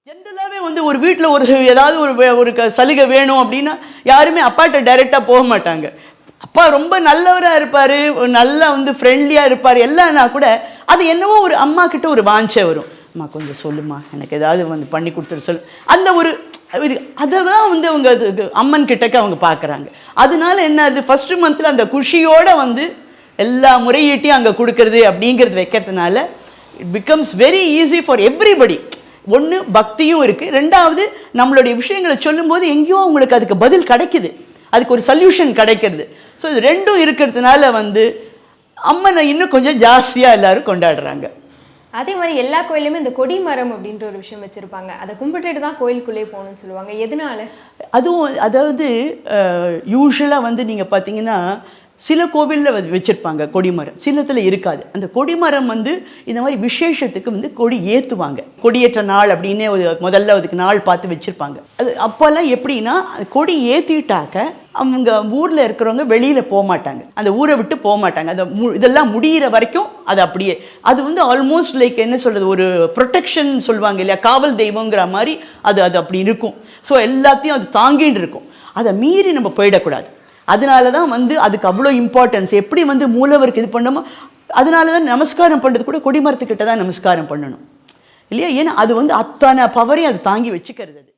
ஜென்ரலாகவே வந்து ஒரு வீட்டில் ஏதாவது ஒரு சலுகை வேணும் அப்படின்னா யாருமே அப்பாட்ட டைரெக்டாக போக மாட்டாங்க. அப்பா ரொம்ப நல்லவராக இருப்பார், நல்லா வந்து ஃப்ரெண்ட்லியாக இருப்பார் எல்லாம்னா கூட அது என்னவோ ஒரு அம்மா கிட்ட ஒரு வாஞ்சை வரும். அம்மா கொஞ்சம் சொல்லுமா, எனக்கு ஏதாவது வந்து பண்ணி கொடுத்துரு சொல்லு. அந்த ஒரு அதை தான் வந்து அவங்க அம்மன் கிட்டக்க அவங்க பார்க்குறாங்க. அதனால என்ன, அது ஃபஸ்ட்டு மந்தில் அந்த குஷியோடு வந்து எல்லா முறையீட்டையும் அங்கே கொடுக்கறது அப்படிங்கிறது வைக்கிறதுனால it becomes very easy for everybody. ஒன்று பக்தியும் இருக்குது, ரெண்டாவது நம்மளுடைய விஷயங்களை சொல்லும்போது எங்கேயோ அவங்களுக்கு அதுக்கு பதில் கிடைக்குது, அதுக்கு ஒரு சொல்யூஷன் கிடைக்கிறது. ஸோ இது ரெண்டும் இருக்கிறதுனால வந்து அம்மனை இன்னும் கொஞ்சம் ஜாஸ்தியாக எல்லோரும் கொண்டாடுறாங்க. அதே மாதிரி எல்லா கோயிலுமே இந்த கொடி மரம் அப்படின்ற ஒரு விஷயம் வச்சுருப்பாங்க. அதை கும்பிட்டுட்டு தான் கோயிலுக்குள்ளே போகணும்னு சொல்லுவாங்க. எதனால? அதுவும் அதாவது யூஸ்வலாக வந்து நீங்கள் பார்த்தீங்கன்னா சில கோவிலில் வச்சுருப்பாங்க கொடிமரம், சிலத்தில் இருக்காது. அந்த கொடிமரம் வந்து இந்த மாதிரி விசேஷத்துக்கு வந்து கொடி ஏற்றுவாங்க. கொடியேற்ற நாள் அப்படின்னு முதல்ல அதுக்கு நாள் பார்த்து வச்சுருப்பாங்க. அது அப்போல்லாம் எப்படின்னா கொடி ஏற்றிட்டாக்க அவங்க ஊரில் இருக்கிறவங்க வெளியில் போக மாட்டாங்க, அந்த ஊரை விட்டு போக மாட்டாங்க. அந்த இதெல்லாம் முடிகிற வரைக்கும் அது அப்படியே, அது வந்து ஆல்மோஸ்ட் லைக் என்ன சொல்கிறது, ஒரு ப்ரொடெக்ஷன் சொல்லுவாங்க இல்லையா, காவல் தெய்வங்கிற மாதிரி அது அப்படி இருக்கும். ஸோ எல்லாத்தையும் அது தாங்கிட்டு இருக்கும். அதை மீறி நம்ம போயிடக்கூடாது. அதனால தான் வந்து அதுக்கு அவ்வளோ இம்பார்ட்டன்ஸ். எப்படி வந்து மூலவருக்கு இது பண்ணணுமோ அதனால தான் நமஸ்காரம் பண்ணுறது கூட கொடிமரத்துக்கிட்ட தான் நமஸ்காரம் பண்ணணும் இல்லையா. ஏன்னா அது வந்து அத்தனை பவரையும் அது தாங்கி வச்சுக்கிறது. அது